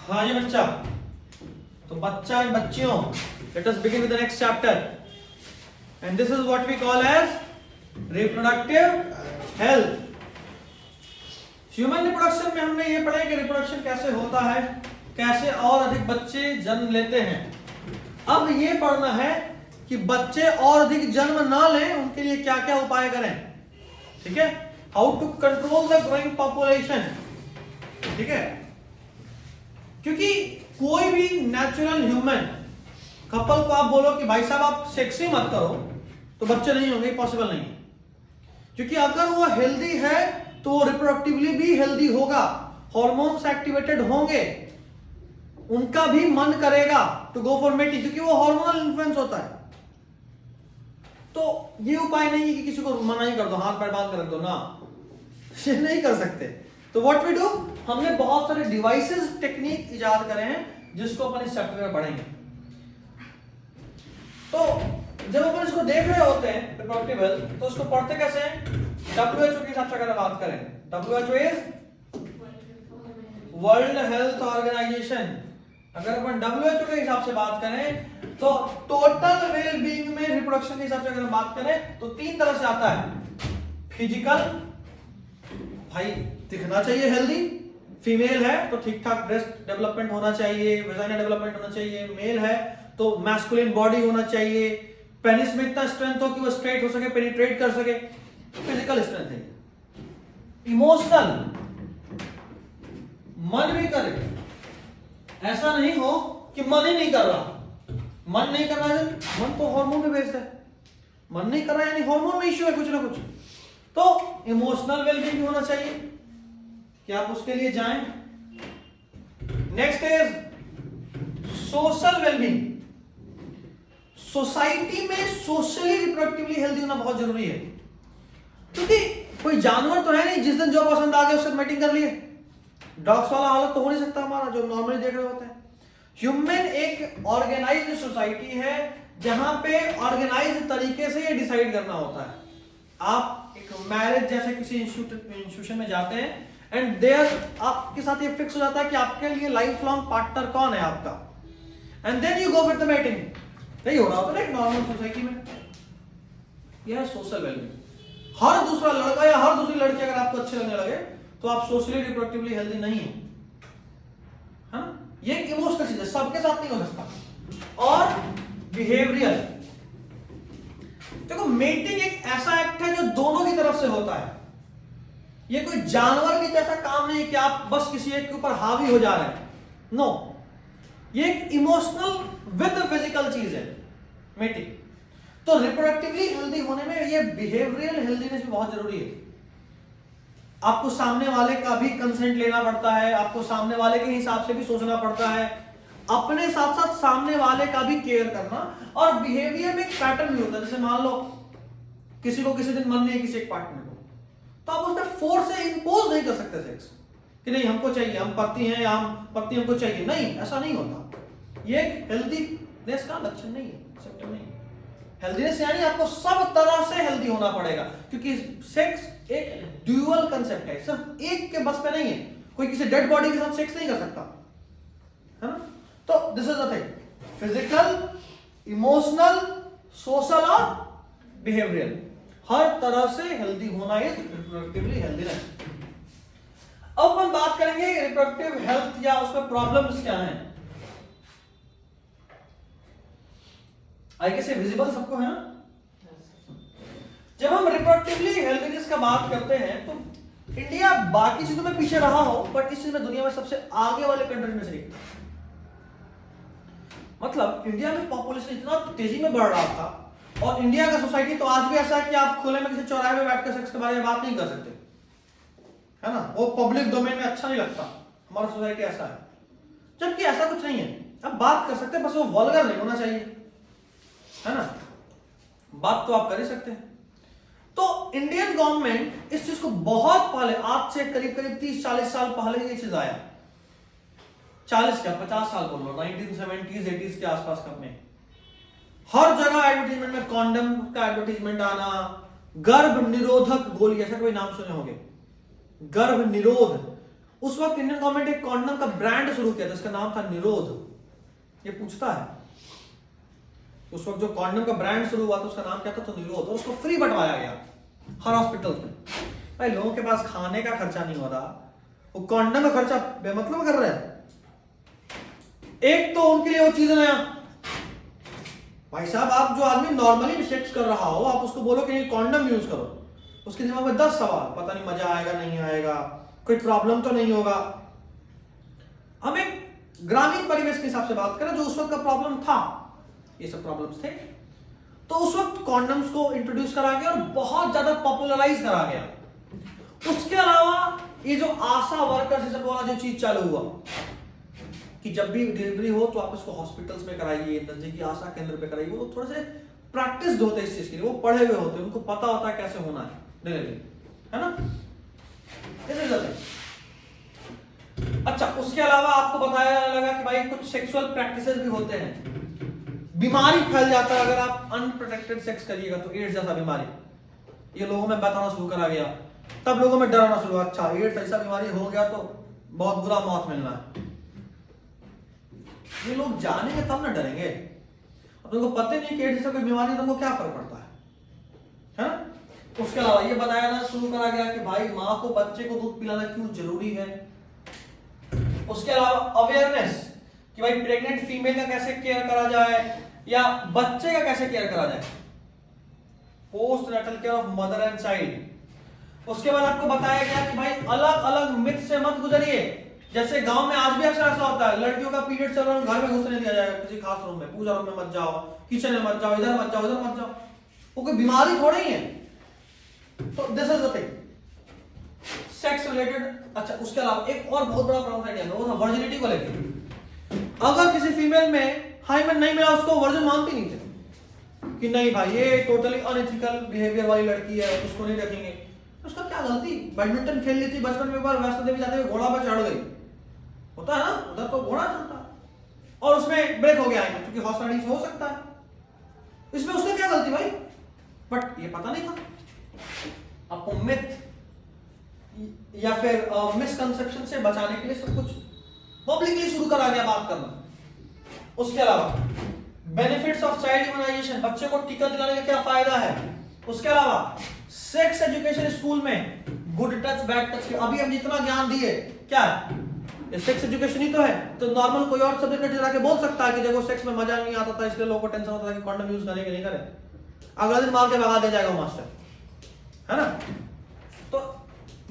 हाँ जी बच्चा, तो बच्चा एंड बच्चियों, let us begin with the next chapter and this is what we call as reproductive health. Human reproduction में हमने ये पढ़ा कि रिप्रोडक्शन कैसे होता है, कैसे और अधिक बच्चे जन्म लेते हैं। अब ये पढ़ना है कि बच्चे और अधिक जन्म ना लें उनके लिए क्या क्या उपाय करें। ठीक है, how to control the growing population. ठीक है, क्योंकि कोई भी नेचुरल ह्यूमन कपल को आप बोलो कि भाई साहब आप सेक्स ही मत करो तो बच्चे नहीं होंगे, पॉसिबल नहीं है। क्योंकि अगर वो हेल्दी है तो वो रिप्रोडक्टिवली भी हेल्दी होगा, हॉर्मोन्स एक्टिवेटेड होंगे, उनका भी मन करेगा टू गो फॉर मेटिंग, क्योंकि वो हार्मोनल इन्फ्लुएंस होता है। तो ये उपाय नहीं है कि किसी को मना ही कर दो, हाथ पैर बांध कर रख दो ना, ये नहीं कर सकते। तो व्हाट वी डू, हमने बहुत सारे डिवाइसेस टेक्निक इजाद करे हैं जिसको अपन इस चैप्टर में पढ़ेंगे। तो जब अपन इसको देख रहे होते हैं रिप्रोडक्टिव हेल्थ, तो उसको पढ़ते कैसे हैं? WHO के हिसाब से अगर बात करें, WHO is World Health Organization. अगर अपन WHO के हिसाब से बात करें तो टोटल वेल बीइंग में रिप्रोडक्शन के हिसाब से अगर हम बात करें तो 3 तरह से आता है। फिजिकल, भाई दिखना चाहिए हेल्दी, फीमेल है तो ठीक ठाक ब्रेस्ट डेवलपमेंट होना चाहिए, वेजाइना डेवलपमेंट होना चाहिए, मेल है तो मैस्कुलिन बॉडी होना चाहिए, पेनिस में इतना स्ट्रेंथ हो कि वो स्ट्रेट हो सके, पेनिट्रेट कर सके, फिजिकल स्ट्रेंथ है। इमोशनल, मन भी करे, ऐसा नहीं हो कि मन ही नहीं कर रहा। मन नहीं कर रहा है, मन तो हार्मोन पे बेस्ड है, मन नहीं कर रहा यानी हार्मोन में इश्यू है कुछ ना कुछ। तो इमोशनल वेलबींग होना चाहिए कि आप उसके लिए जाएं। Next is social wellbeing. Society में सोशली रिप्रोडक्टिवली हेल्दी होना बहुत जरूरी है, क्योंकि कोई जानवर तो है नहीं जिस दिन जो पसंद आ गया उससे मीटिंग कर लिए। डॉग्स वाला हालत तो हो नहीं सकता हमारा जो नॉर्मली देख रहे होते हैं। ह्यूमन एक ऑर्गेनाइज्ड सोसाइटी है जहां पे ऑर्गेनाइज्ड तरीके से ये डिसाइड करना होता है। आप एक मैरिज जैसे किसी इंस्टीट्यूशन में जाते हैं एंड देयर आपके साथ ये फिक्स हो जाता है कि आपके लिए लाइफ लॉन्ग पार्टनर कौन है आपका, and then you go with the meeting. यही हो रहा होता है एक नॉर्मल सोसाइटी में। यह सोशल वेलबींग। हर दूसरा लड़का या हर दूसरी लड़की अगर आपको अच्छे लगने लगे तो आप सोशली रिप्रोडक्टिवली हेल्दी नहीं है, है ना? ये एक इमोशनल चीज है, सबके साथ नहीं हो सकता। और बिहेवियरल, देखो मेटिंग एक ऐसा एक्ट है जो दोनों की तरफ से होता है। ये कोई जानवर की जैसा काम नहीं है कि आप बस किसी एक के ऊपर हावी हो जा रहे हैं। नो, ये एक इमोशनल विद फिजिकल चीज है मेटिंग। तो रिप्रोडक्टिवली हेल्दी होने में ये बिहेवियरल हेल्दीनेस भी बहुत जरूरी है। आपको सामने वाले का भी कंसेंट लेना पड़ता है, आपको सामने वाले के हिसाब से भी सोचना पड़ता है, अपने साथ साथ सामने वाले का भी केयर करना। और बिहेवियर में एक पैटर्न भी होता है। जैसे मान लो किसी को किसी दिन मन नहीं है किसी एक पार्टनर को, तो आप उसमें फोर्स से इंपोज नहीं कर सकते सेक्स कि नहीं हमको चाहिए, हम पति हैं या हम पति हमको चाहिए, नहीं, ऐसा नहीं होता। ये एक हेल्दीनेस का लक्षण नहीं है, सिम्टम नहीं है। हेल्दीनेस यानी आपको सब तरह से हेल्दी होना पड़ेगा, क्योंकि सेक्स एक ड्यूअल कंसेप्ट है, सिर्फ एक के बस पे नहीं है। कोई किसी डेड बॉडी के साथ सेक्स नहीं कर सकता, है ना? तो this is the thing, physical, emotional, social और बिहेवियरल, हर तरह से हेल्दी होना इज रिप्रोडक्टिवली हेल्दीनेस। अब हम बात करेंगे रिप्रोडक्टिव हेल्थ या उसमें प्रॉब्लम्स क्या हैं। आई कैसे विजिबल सबको है ना? जब हम रिप्रोडक्टिवली हेल्दीनेस का बात करते हैं तो इंडिया बाकी चीजों में पीछे रहा हो, बट इस चीज में दुनिया में सबसे आगे वाले कंट्रीज में से एक। मतलब इंडिया में पॉपुलेशन इतना तेजी में बढ़ रहा था, और इंडिया का सोसाइटी तो आज भी ऐसा है कि आप खुले में किसी चौराहे में बैठकर सेक्स के बारे में बात नहीं कर सकते, है ना? वो पब्लिक डोमेन में अच्छा नहीं लगता। हमारा सोसाइटी ऐसा है, जबकि ऐसा कुछ नहीं है। आप बात कर सकते हैं, बस वो वल्गर नहीं होना चाहिए, है ना? बात तो आप कर ही सकते हैं। तो इंडियन गवर्नमेंट इस चीज को बहुत पहले, आज से करीब करीब 30-40 साल पहले ये चीज आया। 40 क्या 50 साल बोल लो, 1970s 80s के आसपास कब में हर जगह एडवर्टीजमेंट में कॉन्डम का एडवर्टीजमेंट आना, गर्भ निरोधक गोली, ऐसा कोई नाम सुने होंगे, गर्भ निरोध। उस वक्त इंडियन गवर्नमेंट एक कॉन्डम का ब्रांड शुरू किया था, जिसका नाम था निरोध। ये पूछता है उस वक्त जो कॉन्डम का ब्रांड शुरू हुआ था उसका नाम क्या था, तो निरोध, और उसको फ्री बंटवाया गया हर हॉस्पिटल में। भाई लोगों के पास खाने का खर्चा नहीं हो रहा, वो कॉन्डम का खर्चा बेमतलब कर रहे हैं। एक तो उनके लिए वो चीजें नया, भाई साहब आप जो आदमी नॉर्मली सेक्स कर रहा हो आप उसको बोलो कि कॉन्डम यूज करो, उसके दिमाग में 10 सवाल, पता नहीं मजा आएगा नहीं आएगा, कोई प्रॉब्लम तो नहीं होगा। हम एक ग्रामीण परिवेश के हिसाब से बात करें जो उस वक्त का प्रॉब्लम था, ये सब प्रॉब्लम्स थे, तो उस वक्त कॉन्डम्स को इंट्रोड्यूस करा गया और बहुत ज्यादा पॉपुलराइज करा गया। उसके अलावा ये जो आशा वर्कर्स सब वाला जो चीज चालू हुआ कि जब भी डिलीवरी हो तो आप इसको हॉस्पिटल्स में कराइए, नजदीकी आशा केंद्र पे कराइए। वो थोड़े से प्रैक्टिस होते हैं इस चीज के लिए, वो पढ़े हुए होते हैं, उनको पता होता है कैसे होना है डिलीवरी, है ना। अच्छा, उसके अलावा आपको बताया लगा कि भाई कुछ सेक्सुअल प्रैक्टिसेस भी होते हैं, बीमारी फैल जाता है अगर आप अनप्रोटेक्टेड सेक्स करिएगा तो, एड्स जैसा बीमारी ये लोगों में बताना शुरू करा गया, तब लोगों में डर आना शुरू हुआ, अच्छा एड्स ऐसा बीमारी हो गया तो बहुत बुरा मौत मिलना है। ये लोग जानेंगे तब ना डरेंगे, अब तुमको पता नहीं कि एड्स जैसा कोई बीमारी तुमको क्या फर्क पड़ता है ना। उसके अलावा ये बताया ना शुरू करा गया कि भाई माँ को बच्चे को दूध पिलाना क्यों जरूरी है। उसके अलावा अवेयरनेस कि भाई प्रेग्नेंट फीमेल का कैसे केयर करा जाए या बच्चे का कैसे केयर करा जाए, postnatal care of mother and child. उसके बाद आपको बताया गया कि भाई अलग अलग मिथ से मत गुजरिए, जैसे गांव में आज भी अक्सर ऐसा होता है, लड़कियों का पीरियड चल रहा है घर में घुसने दिया जाएगा, किसी खास रूम में, पूजा रूम में मत जाओ, किचन में मत जाओ, इधर मत जाओ, उधर मत जाओ, वो कोई बीमारी थोड़ी है। तो this is the thing sex related. अच्छा, उसके अलावा एक और बहुत बड़ा प्रॉब्लम है वो था वर्जिनिटी को लेकर। अगर किसी फीमेल में हाइमेन नहीं मिला उसको वर्जिन मानती नहीं थे कि नहीं भाई ये टोटली अनएथिकल बिहेवियर वाली लड़की है, उसको नहीं रखेंगे। उसका क्या गलती, बैडमिंटन खेल ली थी बचपन में, एक बार वैष्णो देवी जाते हुए घोड़ा पर चढ़ गई, होता है ना उधर तो घोड़ा चलता है और उसमें ब्रेक हो गया है क्योंकि हॉर्स राइडिंग हो सकता है, इसमें उसका क्या गलती भाई। बट ये पता नहीं था, आपको मिथ या फिर मिसकंसेप्शन से बचाने के लिए सब कुछ पब्लिकली शुरू करा गया बात करना। उसके अलावा बेनिफिट्स ऑफ चाइल्ड इम्यूनाइजेशन, बच्चे को टीका दिलाने का क्या फायदा है। उसके अलावा सेक्स एजुकेशन स्कूल में, गुड टच बैड टच, अभी हम जितना ज्ञान दिए क्या है, ये सेक्स एजुकेशन ही तो है। तो नॉर्मल कोई और सब्जेक्ट टीचर आके बोल सकता है कि देखो सेक्स में मजा नहीं आता था इसलिए लोगों को टेंशन होता था कि कंडोम यूज करें कि नहीं करें, अगला दिन मार के भगा दे जाएगा मास्टर, है ना। तो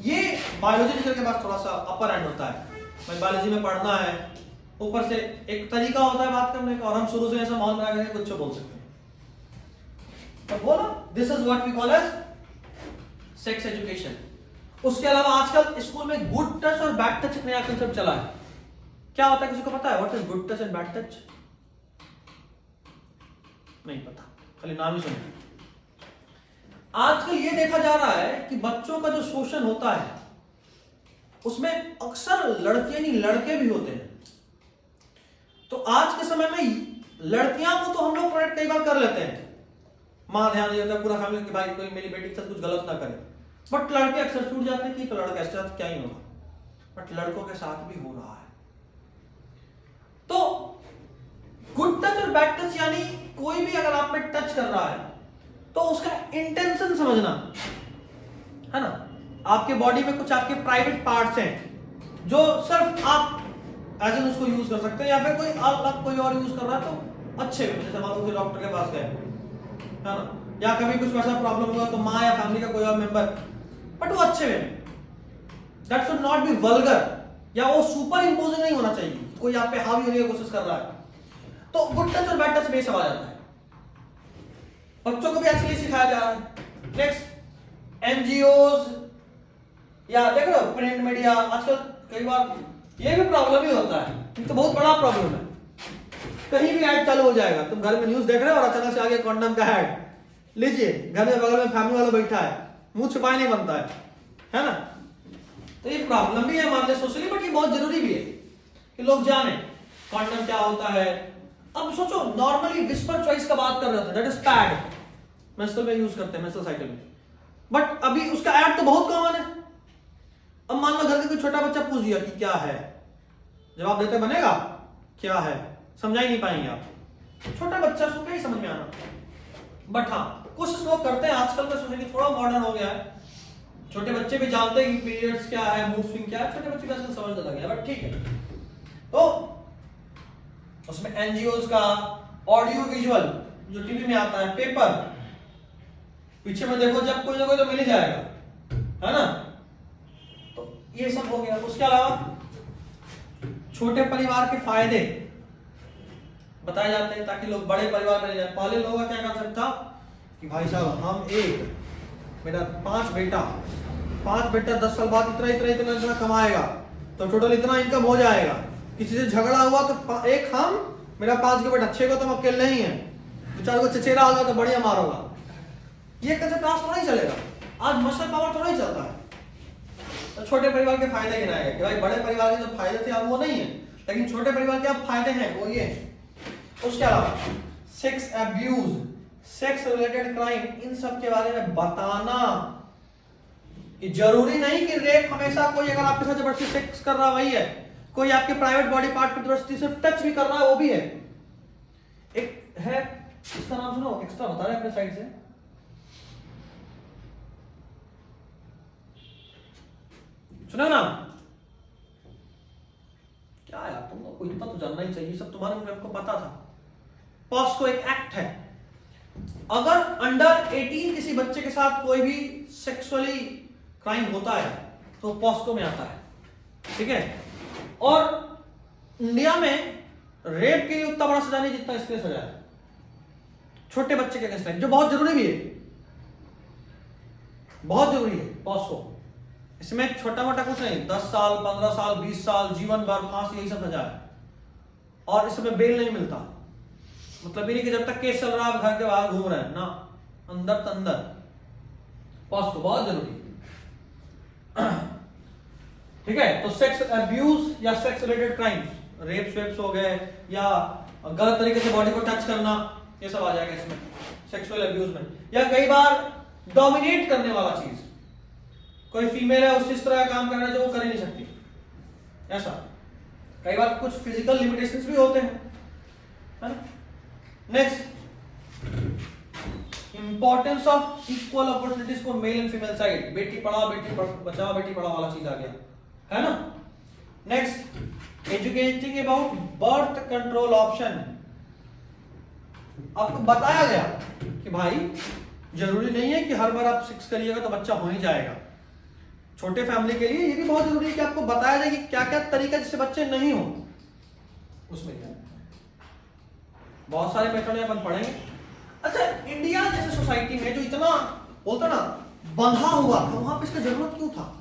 ये बायोलॉजी टीचर के पास थोड़ा सा अपर एंड होता है, भाई बायोलॉजी में पढ़ना है, ऊपर से एक तरीका होता है बात करने का और हम शुरू से ऐसा माहौल बना के कुछ बोल सकते हैं। तो बोला this is what we call as sex education. उसके अलावा आजकल स्कूल में गुड टच और बैड टच नया कंसेप्ट चला है। क्या होता है किसी को पता है what is good touch and bad touch? नहीं पता, खाली नाम ही सुने। आजकल ये देखा जा रहा है कि बच्चों का जो शोषण होता है उसमें अक्सर लड़कियां नहीं लड़के भी होते हैं। तो आज के समय में लड़कियां को तो हम लोग प्रोटेक्ट कई बार कर लेते हैं, मां ध्यान देता है पूरा फैमिली कि भाई कोई मेरी बेटी के साथ कुछ गलत ना करे, बट लड़के अक्सर छूट जाते हैं कि तो लड़का इसके साथ क्या ही होगा, बट लड़कों के साथ भी हो रहा है। तो गुड टच और बैड टच यानी कोई भी अगर आप में टच कर रहा है तो उसका इंटेंशन समझना, है ना। आपके बॉडी में कुछ आपके प्राइवेट पार्ट्स हैं जो सिर्फ आप एज एन उसको यूज कर सकते हैं, या फिर कोई अलग कोई और यूज कर रहा है तो अच्छे में, जैसे मान लो डॉक्टर के पास गए, है ना, या कभी कुछ वैसा प्रॉब्लम हुआ तो माँ या फैमिली का कोई और मेंबर, बट वो अच्छे में, that should not be vulgar, या वो सुपर इंपोजिंग नहीं होना चाहिए, कोई आप पे हावी होने की कोशिश कर रहा है। तो गुड टच और बैड टच में सवाल आता है, बच्चों को भी आजकल सिखाया जा रहा है। नेक्स्ट एनजीओज या देख रहे हो प्रिंट मीडिया, आजकल कई बार ये भी प्रॉब्लम ही होता है, तो बहुत बड़ा प्रॉब्लम है। कहीं भी ऐड चालू हो जाएगा, तुम घर में न्यूज देख रहे हो और अचानक से आगे कंडोम का ऐड, लीजिए घर में बगल में फैमिली वाला बैठा है, मुंह छुपाए नहीं बनता है ना। तो ये प्रॉब्लम भी है हमारे लिए सोशली, बट ये बहुत जरूरी भी है कि लोग जाने कंडोम क्या होता है। अब सोचो नॉर्मली विस्पर चॉइस का बात कर रहे थे, दैट इज पैड, मेंस्ट्रुअल में यूज करते हैं, मेंस्ट्रुअल साइकिल में, बट अभी उसका ऐड तो बहुत कॉमन है। अब मान लो घर का कोई छोटा बच्चा पूछ दिया कि क्या है, जवाब देते बनेगा क्या है, समझा ही नहीं पाएंगे आप। छोटा बच्चा उसको क्या ही समझ में आना। बट हाँ, कुछ लोग करते हैं, आजकल का सोसाइटी थोड़ा मॉडर्न हो गया है, छोटे बच्चे भी जानते हैं कि पीरियड्स क्या है, मूड स्विंग क्या है, छोटे बच्चे भी आजकल समझने लगे हैं। बट ठीक है, तो उसमें एनजीओज का ऑडियो विजुअल जो टीवी में आता है, पेपर पीछे में देखो, जब कोई ना कोई तो मिल ही जाएगा, है ना। तो ये सब हो गया। उसके अलावा छोटे परिवार के फायदे बताए जाते हैं ताकि लोग बड़े परिवार में जाए। पहले लोगों का क्या कंसेप्ट था कि भाई साहब हम मेरा 5 बेटा 10 साल बाद इतना कमाएगा तो टोटल इतना इनकम हो जाएगा। किसी से झगड़ा हुआ तो एक हम, मेरा 5 के बेटा, 6 को तो हम अकेले नहीं है, 2-4 को चचेरा होगा तो बढ़िया मारूंगा। ये कंसेप्ट आज थोड़ा ही चलेगा, आज मसल पावर थोड़ा ही चलता है। तो छोटे परिवार के फायदे गिनाए गए कि भाई बड़े परिवार के जो फायदे थे अब वो नहीं है, लेकिन छोटे परिवार के अब फायदे हैं वो ये। उसके अलावा sex abuse, sex related crime, इन सब के बारे में बताना कि जरूरी नहीं कि रेप हमेशा कोई अगर आपके साथ जबरदस्ती सेक्स कर रहा वही है, कोई आपके प्राइवेट बॉडी पार्ट पर जबरदस्ती से टच भी कर रहा है वो भी है। एक है, इसका नाम सुनो, एक्स्ट्रा बता रहे हैं अपने साइड से, सुना ना क्या यार, तुम लोग को इतना तो जानना ही चाहिए, सब तुम्हारे में हमको पता था। पॉस्को एक एक्ट है, अगर अंडर 18 किसी बच्चे के साथ कोई भी सेक्सुअली क्राइम होता है तो पॉस्को में आता है, ठीक है। और इंडिया में रेप के लिए उतना बड़ा सजा नहीं जितना इसके लिए सजा है छोटे बच्चे के अगेंस्ट, जो बहुत जरूरी भी है, बहुत जरूरी है पॉस्को। इसमें छोटा मोटा कुछ नहीं, 10 साल 15 साल 20 साल जीवन भर फांसी, यही सब सजा है। और इसमें बेल नहीं मिलता, मतलब ये नहीं कि जब तक केस चल रहा है घर के बाहर घूम रहे हैं ना, अंदर तंदर। पॉस्को बहुत जरूरी है, ठीक है। तो सेक्स अब्यूज या सेक्स रिलेटेड क्राइम्स, रेप वेप्स हो गए या गलत तरीके से बॉडी को टच करना, ये सब आ जाएगा इसमें सेक्सुअल अब्यूज में। या कई बार डोमिनेट करने वाला चीज, कोई फीमेल है उस इस तरह का काम कर रहा है जो वो कर ही नहीं सकती, ऐसा। कई बार कुछ फिजिकल लिमिटेशंस भी होते हैं, है ना। Next, importance of equal opportunities for male and female side, Beti Padhao Beti Bachao Beti Padhao वाला चीज आ गया, है ना। Next, educating about birth control option, आपको बताया गया कि भाई जरूरी नहीं है कि हर बार आप सेक्स करिएगा तो बच्चा हो ही जाएगा। छोटे फैमिली के लिए ये भी बहुत जरूरी है कि आपको बताया जाए कि क्या क्या तरीका जिससे बच्चे नहीं हो। उसमें क्या बहुत सारे मेथड अपन पढ़ेंगे। अच्छा, इंडिया जैसे सोसाइटी में जो इतना बोलता ना बंधा हुआ था, वहां पे इसका जरूरत क्यों था?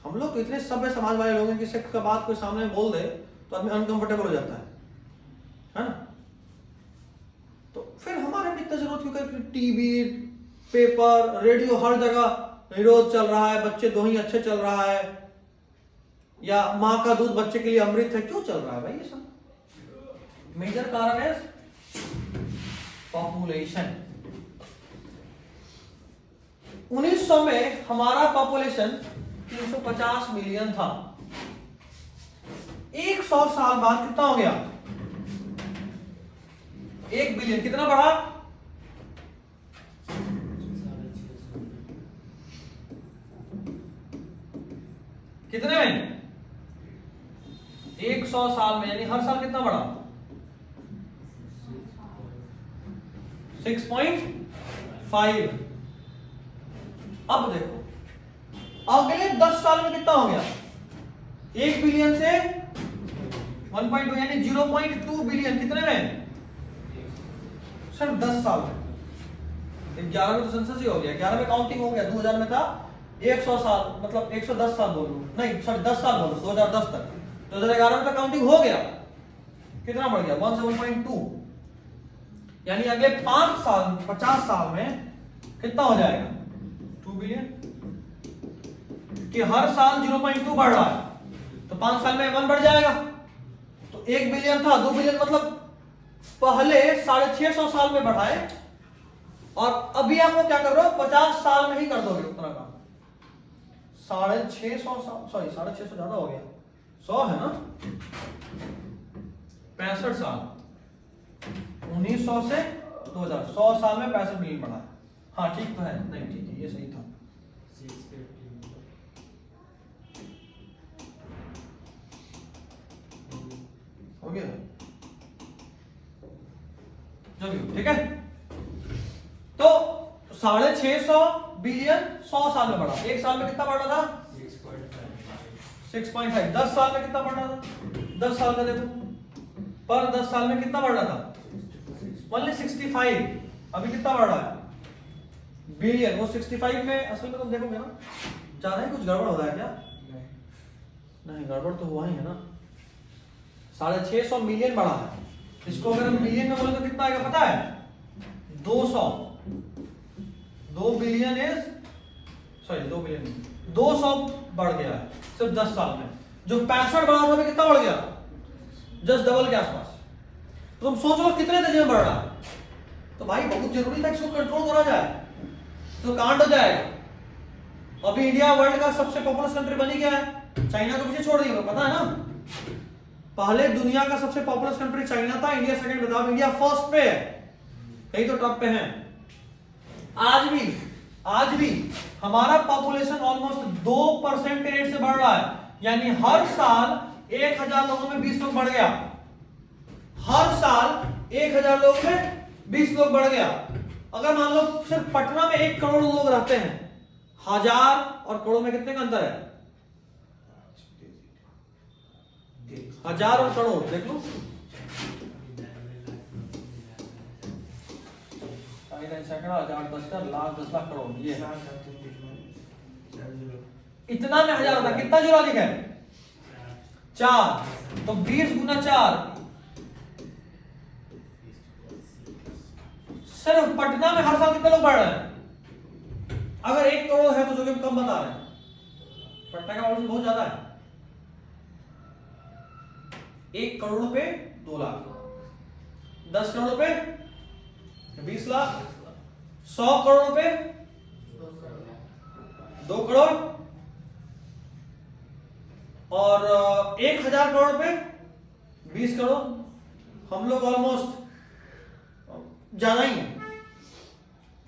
हम लोग तो इतने सभ्य समाज वाले लोग हैं कि सेक्स का बात कोई सामने बोल दे तो आदमी अनकंफर्टेबल हो जाता है ना। तो फिर हमारे भी इतना जरूरत क्यों कि टीवी, पेपर, रेडियो, हर जगह निरोध चल रहा है, बच्चे दो ही अच्छे चल रहा है, या माँ का दूध बच्चे के लिए अमृत है, क्यों चल रहा है भाई ये सब? मेजर कारण है पॉपुलेशन। 1900 में हमारा पॉपुलेशन 350 मिलियन था। 100 साल बाद कितना हो गया? 1 बिलियन। कितना बढ़ा? कितने में? 100 साल में, यानी हर साल कितना बढ़ा? 6.5। अब देखो अगले 10 साल में कितना हो गया? 1 बिलियन से 1.2 यानी 0.2 बिलियन। कितने में? सिर्फ 10 साल में। 11 में तो सेंसस ही हो गया, 11 में काउंटिंग हो गया, 2000 में था 100 साल, मतलब 110 साल बोलूं, नहीं सॉरी 10 साल बोलूं, 2010 तक। 2011 में तो काउंटिंग हो गया, कितना बढ़ गया? 1.2। यानी अगले 5 साल 50 साल में कितना हो जाएगा? 2 बिलियन। कि हर साल 0.2 बढ़ रहा है तो 5 साल में 1 बढ़ जाएगा। तो 1 बिलियन था, 2 बिलियन मतलब पहले 650 साल में बढ़ाए, और अभी आप वो क्या कर रहे हो? 50 साल में ही कर दोगे उतना काम। 650, सॉरी 650 ज्यादा हो गया, 100 है ना, 65 साल, 1900 से 2000, 100 साल में 65 मिलियन बढ़ा है। हाँ ठीक तो है, नहीं ठीक है, ये सही था। हो गया जो भी, ठीक है। तो 650 बिलियन 100 साल में बढ़ा। एक साल में कितना बढ़ रहा था? 6.5। 10 साल में कितना बढ़ रहा था? 10 साल का देखो, पर 10 साल में कितना बढ़ रहा था? ओनली 65। अभी कितना बढ़ रहा है? बिलियन। वो 65 में असल में तुम देखोगे ना, ज्यादा ही कुछ गड़बड़ हो रहा है क्या? नहीं, गड़बड़ तो हुआ ही है ना। 650 मिलियन बढ़ा है। इसको अगर हम मिलियन में बोले तो कितना आएगा पता है? 200। 2 बिलियन इज, सॉरी 2 बिलियन, 200 बढ़ गया है सिर्फ 10 साल में। जो 65 बढ़ा था कितना बढ़ गया? जस्ट डबल के आसपास। तो तुम सोच लो कितने तेजी में बढ़ रहा है। तो भाई बहुत जरूरी था इसको कंट्रोल करा जाए, तो कांड हो जाएगा। अभी इंडिया वर्ल्ड का सबसे पॉपुलस कंट्री बनी गया है, चाइना को पीछे छोड़ दिया, पता है ना। पहले दुनिया का सबसे पॉपुलस कंट्री चाइना था, इंडिया सेकंड पे था, अब इंडिया फर्स्ट पे है, कहीं तो टॉप पे है। आज भी हमारा पॉपुलेशन ऑलमोस्ट 2% के रेट से बढ़ रहा है, यानी हर साल 1000 लोगों में 20 लोग बढ़ गया। हर साल 1000 लोग में 20 लोग बढ़ गया। अगर मान लो सिर्फ पटना में 1 करोड़ लोग रहते हैं, 1000 और करोड़ में कितने का अंतर है? 1000 और करोड़ देख लो, सैकड़ा, 1000, 10 लाख, 10 लाख करोड़, ये इतना में 1000 होता, कितना जो लॉजिक है? 4, तो 20 गुना 4, सिर्फ पटना में हर साल कितने लोग बढ़ रहे हैं? अगर 1 करोड़ है तो जो कि कम बता रहे हैं, पटना का पॉपुलेशन बहुत ज्यादा है। 1 करोड़ पे 2 लाख, 10 करोड़ पे 20 लाख, 100 करोड़ पे 2 करोड़, और 1000 करोड़ पे 20 करोड़। हम लोग ऑलमोस्ट ज्यादा ही है,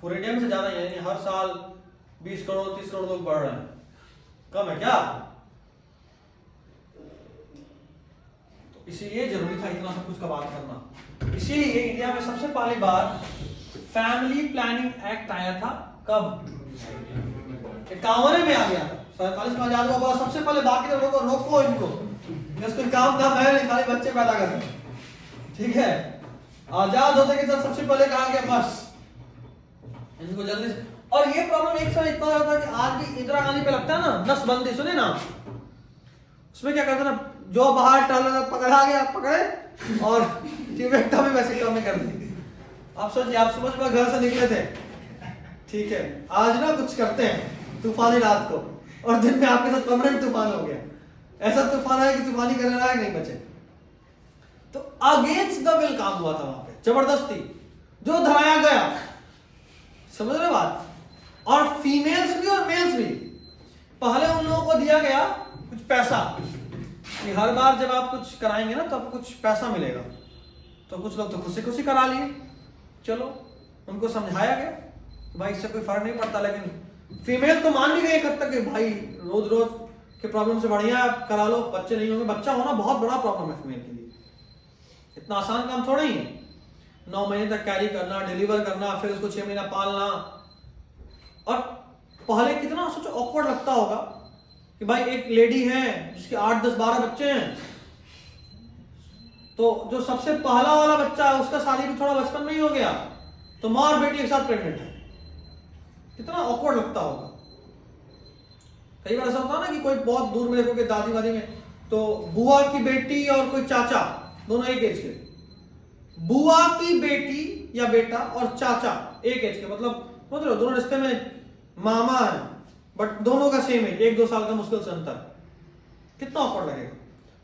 पूरे इंडिया में से ज्यादा ही है, यानी हर साल 20 करोड़ 30 करोड़ लोग बढ़ रहे हैं। कम है क्या? तो इसीलिए जरूरी था इतना सब कुछ का बात करना। इसीलिए इंडिया में सबसे पहली बार फैमिली प्लानिंग एक्ट आया था। कब? 51 में आ गया था। 47 में आजाद हुआ, सबसे पहले बाकी लोगों को रोको, इनको कोई काम धाम है नहीं, खाली बच्चे पैदा कर, ठीक है। आजाद होते के साथ सबसे पहले कहा गया बस इनको जल्दी से। और ये प्रॉब्लम एक समय इतना होता है कि आज भी इंदिरा गांधी पे लगता है ना, नसबंदी सुने ना, उसमें क्या करते ना, जो बाहर टहल पकड़ा गया पकड़े, और टिबेटा में वैसे कम कर दी। आप सोचिए, आप समझ में घर से निकले थे, ठीक है, आज ना कुछ करते हैं तूफानी रात को, और दिन में आपके साथ परमानेंट तूफान हो गया। ऐसा तूफान आया कि तूफानी करने लायक नहीं बचे। तो अगेंस्ट द विल काम हुआ था वहां पे, जबरदस्ती जो धराया गया, समझ रहे बात। और फीमेल्स भी और मेल्स भी, पहले उन लोगों को दिया गया कुछ पैसा कि हर बार जब आप कुछ कराएंगे ना तो आपको कुछ पैसा मिलेगा। तो कुछ लोग तो खुशी खुशी करा लिए, चलो उनको समझाया गया कि भाई इससे कोई फर्क नहीं पड़ता। लेकिन फीमेल तो मान भी गई एक हद तक कि भाई रोज रोज के प्रॉब्लम से बढ़िया आप करा लो, बच्चे नहीं होंगे। बच्चा होना बहुत बड़ा प्रॉब्लम है फीमेल के लिए, इतना आसान काम थोड़ा ही है। 9 महीने तक कैरी करना, डिलीवर करना, फिर उसको 6 महीना पालना। और पहले कितना सोचो ऑकवर्ड लगता होगा कि भाई एक लेडी है जिसके 8, 10, 12 बच्चे हैं, तो जो सबसे पहला वाला बच्चा है उसका शादी भी थोड़ा बचपन में ही हो गया, तो माँ और बेटी एक साथ प्रेग्नेंट है, कितना ऑकवर्ड लगता होगा। कई बार ऐसा होता है ना कि कोई बहुत दूर में देखोगे दादी वादी में, तो बुआ की बेटी और कोई चाचा दोनों एक एज के, बुआ की बेटी या बेटा और चाचा एक एज के, मतलब दोनों रिश्ते में मामा है बट दोनों का सेम एज, 1-2 साल का मुश्किल से अंतर, कितना ऑकवर्ड लगेगा।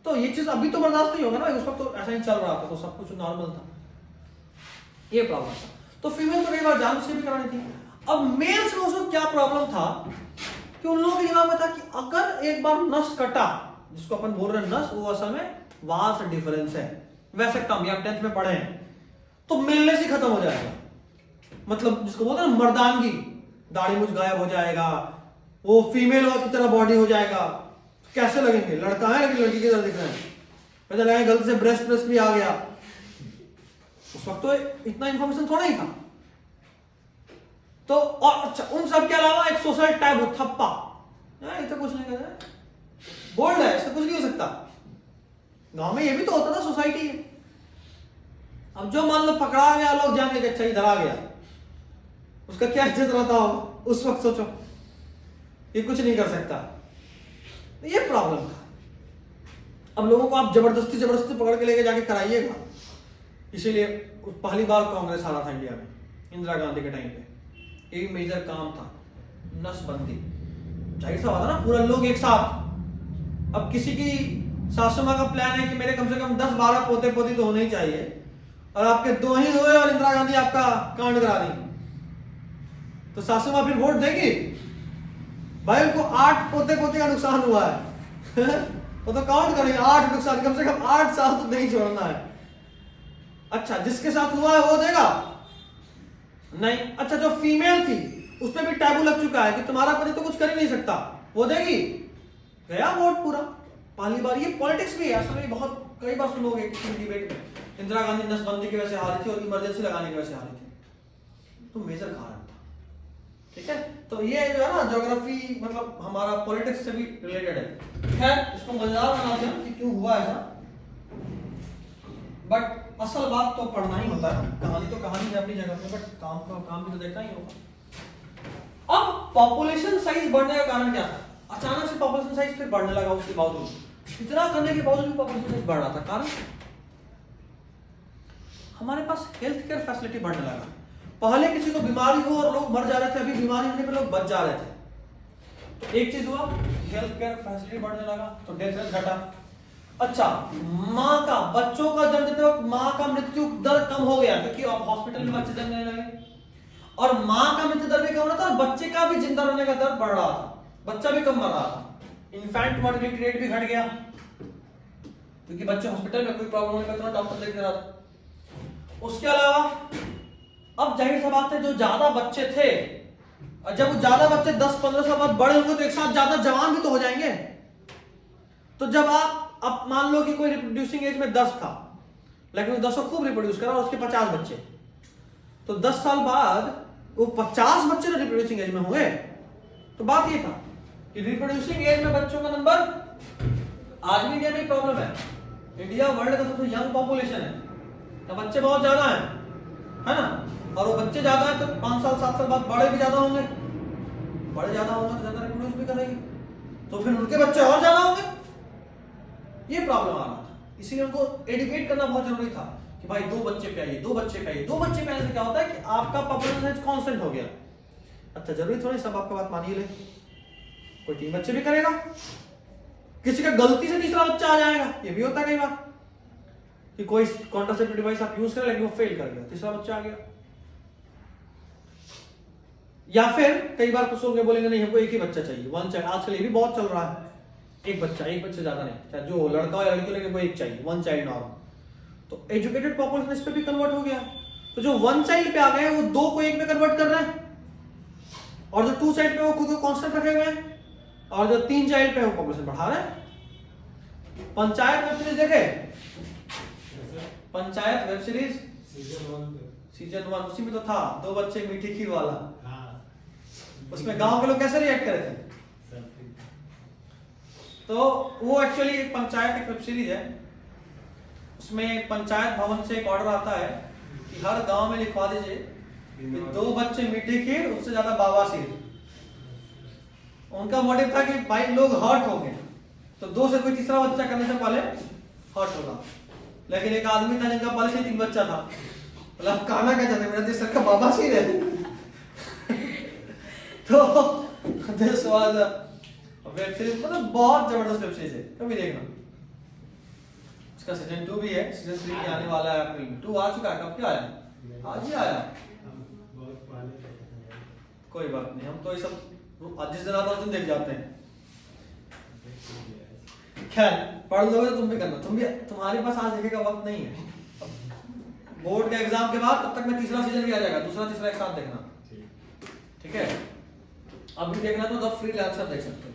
तो ये चीज अभी तो बर्दाश्त नहीं होगा ना, उस वक्त तो ऐसा ही चल रहा था, तो सब कुछ नॉर्मल था, ये प्रॉब्लम था। तो फीमेल तो कई बार जान से भी करानी थी। अब मेल्स में उसको क्या प्रॉब्लम था कि उन लोगों के दिमाग में था कि अगर एक बार नस कटा, जिसको अपन बोल रहे हैं नस, वो असल में वहां से डिफरेंस है। वैसे कम, या 10th में पढ़े हैं तो मिलने से खत्म हो जाएगा, मतलब जिसको बोलते हैं ना मर्दानगी, दाढ़ी मुझ गायब हो जाएगा, वो फीमेल की तरह बॉडी हो जाएगा। कैसे लगेंगे, लड़का है लेकिन लड़की की तरह दिख रहे हैं, पता लगा गलती से ब्रेस्ट भी आ गया। उस वक्त तो इतना इंफॉर्मेशन थोड़ा ही था। तो और अच्छा, उन सब के अलावा एक सोशल टैबू, थप्पा, ये तो कुछ नहीं कहते, बोल्ड है, इसका कुछ नहीं हो सकता। गांव में ये भी तो होता था, सोसाइटी है। अब जो मान लो पकड़ा गया, लोग जान के अच्छा इधर आ गया, उसका क्या इज्जत रहता होगा उस वक्त, सोचो, ये कुछ नहीं कर सकता। ये प्रॉब्लम था। अब लोगों को आप जबरदस्ती पकड़ के लेके जाके कराइएगा। इसीलिए पहली बार कांग्रेस हारा था इंडिया में, इंदिरा गांधी के टाइम पे। एक मेजर काम था नसबंदी। जाहिर सा बात है ना, पूरा लोग एक साथ। अब किसी की सासू माँ का प्लान है कि मेरे कम से कम 10-12 पोते पोती तो होने ही चाहिए, और आपके 2 ही हुए और इंदिरा गांधी आपका कांड करा दी, तो सासू माँ फिर वोट देगी? भाई उनको 8 पोते पोते का नुकसान हुआ है वो तो काउंट करेंगे 8 नुकसान, कम से कम 8 साल तो नहीं छोड़ना है। अच्छा, जिसके साथ हुआ है वो देगा नहीं। अच्छा, जो फीमेल थी उस पर भी टैबू लग चुका है कि तुम्हारा पति तो कुछ कर ही नहीं सकता, वो देगी? गया वोट पूरा। पहली बार। ये पॉलिटिक्स भी है असल में, बहुत कई बार सुनोगे किसी डिबेट में, इंदिरा गांधी नसबंदी की वजह से हारी थी और इमरजेंसी लगाने की वजह से हारी थी। तो मेजर कारण था, ठीक है। तो ये जो है ना ज्योग्राफी, मतलब हमारा पॉलिटिक्स से भी रिलेटेड है। खैर, इसको मजेदार बनाते हैं कि क्यों हुआ ऐसा, बट असल बात तो पढ़ना ही होता है। कहानी तो कहानी है अपनी जगह पे, बट काम भी तो देखना ही होगा। अब पॉपुलेशन साइज बढ़ने का कारण क्या था? अचानक से पॉपुलेशन साइज फिर बढ़ने लगा। उसके बावजूद, इतना करने के बावजूद भी पॉपुलेशन साइज बढ़ रहा था। कारण हमारे पास हेल्थ केयर फैसिलिटी बढ़ने लगा। पहले किसी को बीमारी हो और लोग मर जा रहे थे, अभी बीमारी होने पर लोग बच जा रहे थे। तो एक चीज हुआ, हेल्थ केयर फैसिलिटी बढ़ने लगा, तो डेथ रेट घटा। अच्छा, माँ का, बच्चों का जन्म देते वक्त माँ का मृत्यु दर कम हो गया, क्योंकि अब हॉस्पिटल में बच्चे जन्मने लगे, और माँ का मृत्यु दर भी कम हो रहा था और बच्चे का भी जिंदा रहने का दर बढ़ रहा था, बच्चा भी कम मर रहा था। इन्फेंट मोर्टेलिटी रेट भी घट गया, क्योंकि बच्चे हॉस्पिटल में कोई प्रॉब्लम होने पर तुरंत डॉक्टर देख रहा था। उसके अलावा अब जाहिर सा बात है, जो ज्यादा बच्चे थे, और जब वो ज्यादा बच्चे 10-15 साल बाद बड़े होंगे तो एक साथ ज्यादा जवान भी तो हो जाएंगे। तो जब आप मान लो कि कोई रिप्रोड्यूसिंग एज में 10 था, लेकिन वो 10 को खूब रिप्रोड्यूस करा और उसके 50 बच्चे, तो 10 साल बाद वो 50 बच्चे तो रिप्रोड्यूसिंग एज में होंगे। तो बात ये था कि रिप्रोड्यूसिंग एज में बच्चों का नंबर, आज भी इंडिया में प्रॉब्लम है। इंडिया वर्ल्ड का सबसे यंग पॉपुलेशन है, तो बच्चे बहुत ज्यादा है ना, और वो बच्चे ज्यादा है तो 5 साल 7 साल बाद बड़े भी ज्यादा होंगे, बड़े ज्यादा होंगे तो ज्यादा रिप्रोड्यूस भी करेंगे, तो फिर उनके बच्चे और ज्यादा होंगे। ये प्रॉब्लम आ रहा था, इसीलिए उनको एडुकेट करना बहुत जरूरी था कि भाई 2 बच्चे पे आइए, 2 बच्चे पे आइए। 2 बच्चे पे आने से क्या होता है कि आपका पॉपुलेशन साइज कांस्टेंट हो गया। अच्छा, जरूरी थोड़ी सब आपका बात मानिए ले, कोई 3 बच्चे भी करेगा, किसी का गलती से तीसरा बच्चा आ जाएगा, ये भी होता है कई बार कि कोई कॉन्ट्रासेप्टिव डिवाइस आप यूज करें लेकिन वो फेल कर गया, तीसरा बच्चा आ गया। या फिर कई बार कुछ लोग बोलेंगे नहीं हमको एक ही बच्चा चाहिए, 1 चाइल्ड। आजकल ये भी बहुत चल रहा है, एक बच्चे ज्यादा नहीं, चाहे जो लड़का हो या लड़की, लेकिन वो एक चाहिए, 1 चाइल्ड नॉर्म। तो एजुकेटेड पॉपुलेशन इस पे भी कन्वर्ट हो गया। तो जो 1 चाइल्ड पे आ गए वो 2 को 1 में कन्वर्ट कर रहे हैं, और जो 2 चाइल्ड पे वो खुद को कांस्टेंट रखे हुए हैं, और जो 3 चाइल्ड पे वो पॉपुलेशन बढ़ा रहे हैं। पंचायत वेब सीरीज देखे? पंचायत वेब सीरीज सीजन 1 उसी में तो था, 2 बच्चे मीठी खीर वाला। उसमें गांव के लोग कैसे रिएक्ट करे थे? तो वो एक्चुअली एक पंचायत एक वेब सीरीज है। उसमें पंचायत भवन से एक ऑर्डर आता है कि हर गांव में लिखवा दीजिए कि 2 बच्चे मीठी खीर, उससे ज्यादा बवासीर। उनका मोटिव था कि भाई लोग हर्ट हो गए, तो 2 से कोई तीसरा बच्चा करने से पहले हर्ट होगा। लेकिन एक आदमी था जिनका पहले से 3 बच्चा था, मतलब कहना क्या चाहते, मेरा देश सर का बवासीर है। तो दिस वाज वेब सीरीज, मतलब बहुत जबरदस्त वेब सीरीज है, कभी देखना। इसका सीजन 2 भी है, सीजन 3 भी आने वाला है अप्रैल में। 2 आ चुका है, कब क्या आया? आज ही आया। कोई बात नहीं, हम तो ये सब जिस दिन आप उस दिन देख जाते हैं। खैर पढ़ लोगे तो तुम भी करना, तुम्हारे पास आज देखे का वक्त नहीं है। बोर्ड के एग्जाम के बाद तब तक मैं तीसरा सीजन भी आ जाएगा, दूसरा तीसरा एक साथ देखना, ठीक है। अब भी देखना तो द फ्रीलांसर देख सकते हो,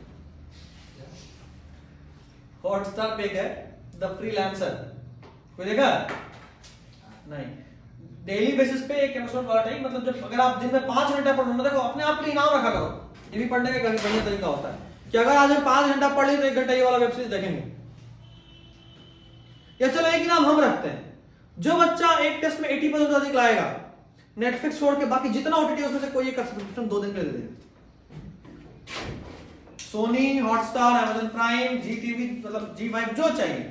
हॉटस्टार पे है द फ्रीलांसर, कोई देखा? नहीं। डेली बेसिस पे एक एपिसोड वाला टाइम, मतलब जब अगर आप दिन में 5 घंटा पढ़ना, देखो अपने आप के लिए इनाम रखा करो। ये भी पढ़ने का बढ़िया तरीका होता है कि अगर आज हम 5 घंटा पढ़ लिए तो 1 घंटा ये वाला वेब सीरीज देखेंगे। या चलो एक इनाम हम रखते हैं, जो बच्चा एक टेस्ट में 80% अधिक लाएगा, नेटफ्लिक्स छोड़ के बाकी जितना ओटीटी उसमें से कोई एक सब्सक्रिप्शन 2 दिन के लिए दे देगा। सोनी, हॉटस्टार, अमेजन प्राइम, जी टीवी, मतलब जी5 जो चाहिए,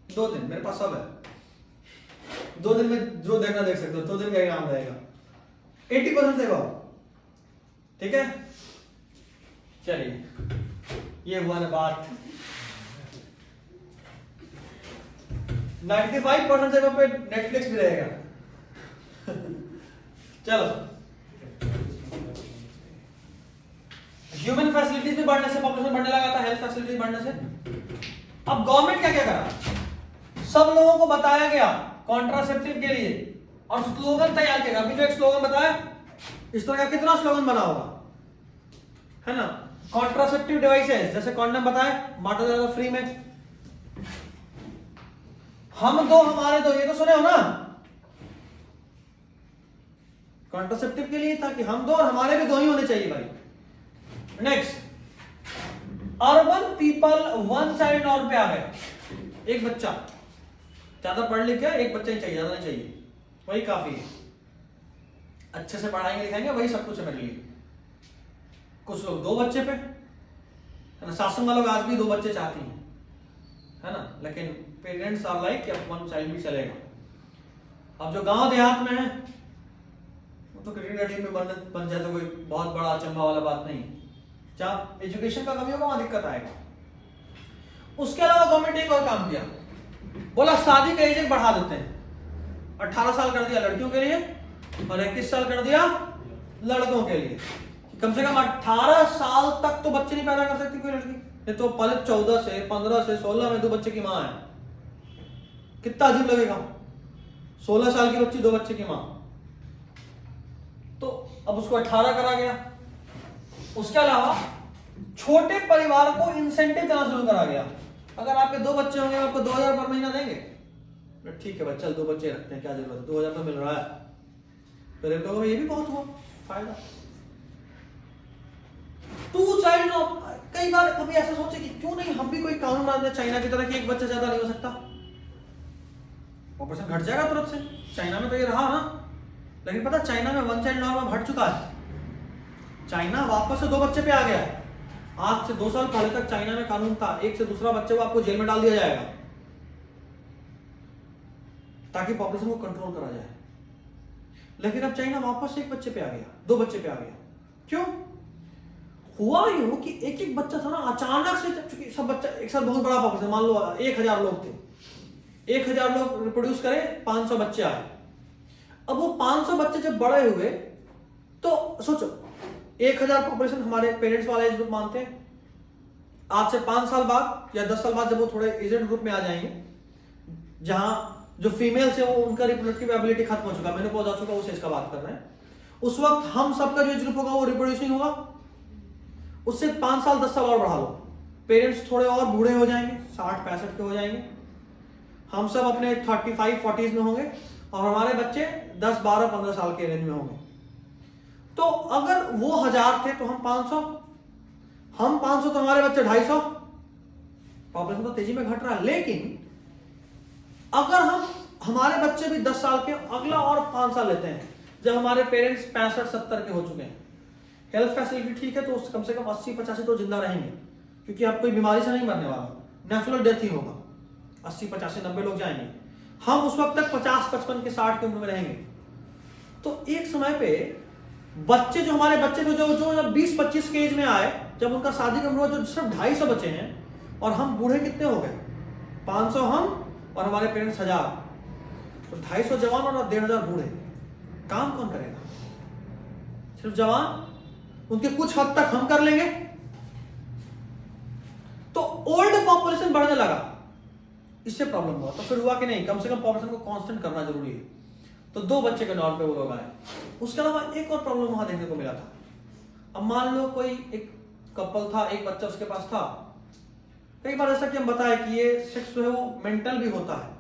2 दिन मेरे पास सब है। 2 दिन में जो देखना देख सकते हो, 2 दिन का इनाम रहेगा, 80% सेवा, ठीक है। चलिए ये हुआ ना बात। 95% सेवा पे नेटफ्लिक्स भी रहेगा। चलो, ह्यूमन फैसिलिटीज भी बढ़ने से पॉपुलेशन बढ़ने लगा था, हेल्थ फैसिलिटीज बढ़ने से। अब गवर्नमेंट क्या क्या करा, सब लोगों को बताया गया कॉन्ट्रासेप्टिव के लिए, और स्लोगन तैयार किया। अभी जो एक स्लोगन बताया, इस तरह का कितना स्लोगन बना होगा, है ना। कॉन्ट्रासेप्टिव डिवाइसेस, जैसे कॉन्डम बताए, बांटा जाएगा फ्री में। हम दो हमारे दो, ये तो सुने हो ना। कॉन्ट्रासेप्टिव के लिए था कि हम दो और हमारे भी 2 ही होने चाहिए भाई। नेक्स्ट, अर्बन पीपल 1 चाइल्ड और पे आ गए, एक बच्चा, ज्यादा पढ़ लिख के एक बच्चा ही चाहिए, ज्यादा नहीं चाहिए, वही काफी है। अच्छे से पढ़ाएंगे लिखाएंगे, वही सब कुछ है मेरे लिए। कुछ लोग 2 बच्चे पे, है ना, सासुमा लोग आज भी 2 बच्चे चाहती हैं, है ना, लेकिन पेरेंट्स आर लाइक कि अब 1 चाइल्ड भी चलेगा। अब जो गांव देहात में है वो तो क्रिकेट टीम में बन जाए तो कोई बहुत बड़ा अचंभा वाला बात नहीं। जहाँ एजुकेशन का कमी होगा वहां दिक्कत आएगा। उसके अलावा गवर्नमेंट ने एक और काम किया, बोला शादी का एज बढ़ा देते हैं। 18 साल कर दिया लड़कियों के लिए और 21 साल कर दिया लड़कों के लिए। कम से कम 18 साल तक तो बच्चे नहीं पैदा कर सकती कोई लड़की, नहीं तो पहले 14 से 15 से 16 में 2 बच्चे की मां है, कितना अजीब लगेगा। 16 साल की बच्ची 2 बच्चे की मां, तो अब उसको 18 करा गया। उसके अलावा छोटे परिवार को इंसेंटिव देना शुरू करा गया। अगर आपके 2 बच्चे होंगे आपको 2000 पर महीना देंगे, ठीक है बच्चा 2 बच्चे रखते हैं, क्या जरूरत है, 2000 तो मिल रहा है। गरीब लोगों में ये भी बहुत हुआ फायदा। 2 चाइल्ड, कई बार कभी ऐसा सोचे कि क्यों नहीं हम भी कोई कानून बना दें चाइना की तरह कि 1 बच्चा ज्यादा नहीं हो सकता, पॉपुलेशन घट जाएगा तुरंत से। चाइना में तो ये रहा ना, लेकिन पता चाइना में 1 चाइल्ड नॉर्म हट चुका है। चाइना वापस से 2 बच्चे पे आ गया है। आज से 2 साल पहले तक चाइना में कानून था 1 से दूसरा बच्चे को आपको जेल में डाल दिया जाएगा, ताकि पॉपुलेशन को कंट्रोल करा जाए। लेकिन अब चाइना वापस से 1 बच्चे पे आ गया, 2 बच्चे पे आ गया। क्यों हुआ? यूं कि एक बच्चा था ना, अचानक से, चूंकि सब बच्चा एक साथ बहुत बड़ा पॉपुलेशन, मान लो 1000 लोग थे, 1000 लोग रिप्रोड्यूस करें, 500 बच्चे आए। अब वो 500 बच्चे जब बड़े हुए तो सोचो 1000 पॉपुलेशन हमारे पेरेंट्स वाला एज ग्रुप मानते हैं। आज से 5 साल बाद या 10 साल बाद जब वो थोड़े एजेड ग्रुप में आ जाएंगे, जहां जो फीमेल्स है वो उनका रिप्रोडक्टिव एबिलिटी खत्म हो चुका, मेनोपॉज आ चुका, उस एज का बात कर रहे हैं। उस वक्त हम सबका जो एज ग्रुप होगा वो रिप्रोड्यूसिंग होगा। उससे 5 साल 10 साल और बढ़ा लो, पेरेंट्स थोड़े और बूढ़े हो जाएंगे, 60-65 के हो जाएंगे। हम सब अपने 35-40s में होंगे और हमारे बच्चे 10-12-15 साल के रेंज में होंगे। तो अगर वो 1000 थे तो हम 500, तो हमारे बच्चे 250। पॉपुलेशन तो तेजी में घट रहा है। लेकिन अगर हमारे बच्चे भी 10 साल के, अगला और 5 साल लेते हैं जब हमारे पेरेंट्स 65-70 के हो चुके हैं, हेल्थ फैसिलिटी ठीक है, तो कम से कम 80-85 तो जिंदा रहेंगे, क्योंकि आप कोई बीमारी से नहीं मरने वाला, नेचुरल डेथ ही होगा। 80-85-90 लोग जाएंगे। हम उस वक्त तक 50-55 के 60 की उम्र में रहेंगे। तो एक समय पे बच्चे जो हमारे बच्चे जो 20-25 के एज में आए, जब उनका शादी का उम्र जो सिर्फ 250 बच्चे हैं, और हम बूढ़े कितने हो गए, 500 हम और हमारे पेरेंट्स 1000, तो 250 जवान और 1500 बूढ़े। काम कौन करेगा? सिर्फ जवान, उनके कुछ हद तक हम कर लेंगे। तो ओल्ड पॉपुलेशन बढ़ने लगा, इससे प्रॉब्लम हुआ। तो फिर हुआ कि नहीं, कम से कम पॉपुलेशन को कांस्टेंट करना जरूरी है। तो 2 बच्चे के नॉर्म पे वो लोग आए। उसके अलावा एक और प्रॉब्लम वहां देखने को मिला था। अब मान लो कोई एक कपल था, एक बच्चा उसके पास था। कई बार ऐसा कि हम बताएं कि ये सेक्स जो है वो मेंटल भी होता है।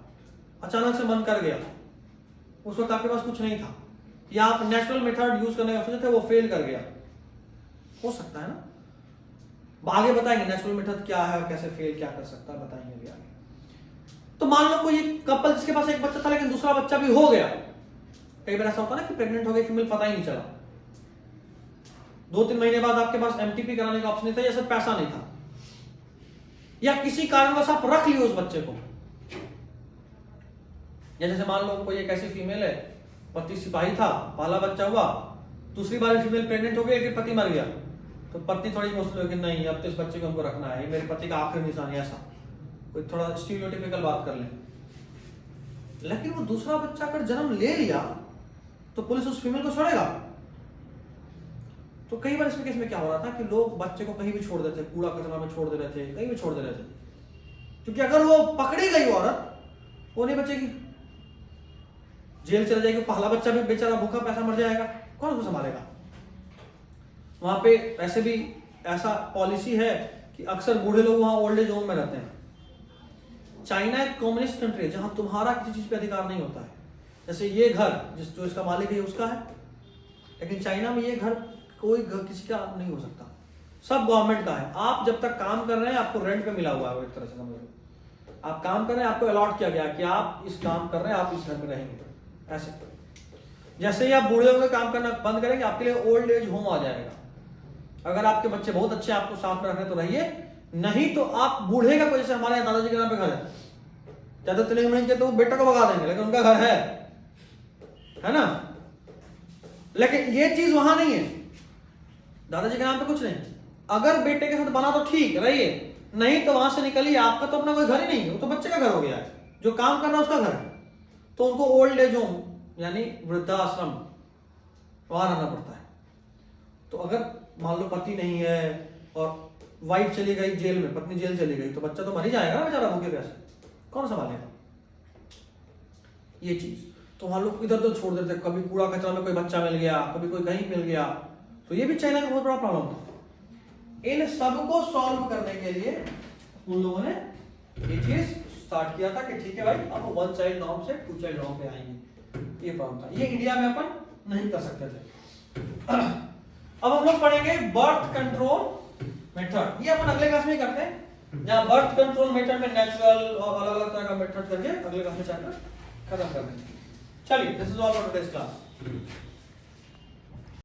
अचानक से मन कर गया, उस वक्त आपके पास कुछ नहीं था, या आप नेचुरल मेथड यूज करने का सोचे थे, वो फेल कर गया, हो सकता है ना। आगे बताएंगे नेचुरल मेथड क्या है और कैसे फेल क्या कर सकता है, बताएंगे अभी आगे। तो मान लो कोई कपल जिसके पास एक बच्चा था लेकिन दूसरा बच्चा भी हो गया। कई बार ऐसा होता है ना कि प्रेग्नेंट हो गई फीमेल, पता ही नहीं चला। 2-3 महीने बाद आपके पास एमटीपी कराने का ऑप्शन नहीं था, या सिर्फ पैसा नहीं था, या किसी कारणवश आप रख लिए उस बच्चे को। जैसे मान लो कोई एक ऐसी फीमेल है, पति सिपाही था, पहला बच्चा हुआ, दूसरी बार फीमेल प्रेग्नेंट हो गई लेकिन पति मर गया। तो पत्नी थोड़ी इमोशनल हो कि नहीं अब तो इस बच्चे को हमको रखना है, मेरे पति का आखिरी निशान है, ऐसा कोई थोड़ा स्टीरियोटिपिकल बात कर ले। लेकिन वो दूसरा बच्चा अगर जन्म ले लिया तो पुलिस उस फीमेल को छोड़ेगा। तो कई बार इसमें केस में क्या हो रहा था कि लोग बच्चे को कहीं भी छोड़ देते, कूड़ा कचरा में छोड़ दे रहे थे, कहीं भी छोड़ दे रहे थे, क्योंकि अगर वो पकड़ी गई औरत, वो नहीं बचेगी, जेल चले जाएगी। पहला बच्चा भी बेचारा भूखा पैसा मर जाएगा, कौन उसको संभालेगा। वहां पे वैसे भी ऐसा पॉलिसी है कि अक्सर बूढ़े लोग वहां ओल्ड एज होम में रहते हैं। चाइना एक कम्युनिस्ट कंट्री है जहां तुम्हारा किसी चीज पे अधिकार नहीं होता है। जैसे ये घर जो इसका मालिक है उसका है, लेकिन चाइना में ये घर कोई घर किसी का नहीं हो सकता, सब गवर्नमेंट का है। आप जब तक काम कर रहे हैं आपको रेंट पे मिला हुआ है, एक तरह से समझ लो आप काम कर रहे हैं, आपको अलॉट किया गया कि आप इस काम कर रहे हैं, आप इस घर में रहेंगे। ऐसे जैसे ही आप बूढ़े होकर काम करना बंद करेंगे, आपके लिए ओल्ड एज होम आ जाएगा। अगर आपके बच्चे बहुत अच्छे आपको साथ में रखने तो रहिए, नहीं तो आप बूढ़े का कोई, जैसे हमारे यहाँ दादाजी के नाम पे घर है, ज्यादा तेलंग नहीं तो वो बेटा को भगा देंगे, लेकिन उनका घर है ना। लेकिन ये चीज वहां नहीं है, दादाजी के नाम पे कुछ नहीं। अगर बेटे के साथ बना तो ठीक रहिए, नहीं तो वहां से निकलिए, आपका तो अपना कोई घर ही नहीं है, वो तो बच्चे का घर हो गया है, जो काम करना उसका घर है। तो उनको ओल्ड एज होम यानी वृद्धाश्रम वहां रहना पड़ता है। तो अगर मान लो पति नहीं है और वाइफ चली गई जेल में, पत्नी जेल चली गई, तो बच्चा तो मर ही जाएगा ना बेचारा भूखे प्यासे, कौन संभालेगा ये चीज। तो वहां लोग इधर उधर छोड़ देते, कभी कूड़ा कचरा में कोई बच्चा मिल गया, कभी कोई कहीं मिल गया। तो ये भी चाइना का बहुत बड़ा प्रॉब्लम था। इन सबको सॉल्व करने के लिए उन लोगों ने ये चीज स्टार्ट किया था कि ठीक है भाई अब 1 चाइल्ड नॉर्म से 2 चाइल्ड नॉर्म पे आएंगे। ये प्रॉब्लम था, ये इंडिया में अपन नहीं कर सकते थे। अब हम लोग पढ़ेंगे बर्थ कंट्रोल मेथड। ये अपन अगले क्लास में करते हैं, जहां बर्थ कंट्रोल मेथड में नेचुरल और अलग अलग तरह का मेथड करके अगले क्लास में चैप्टर खत्म कर देंगे। चलिए, this is all for today's class.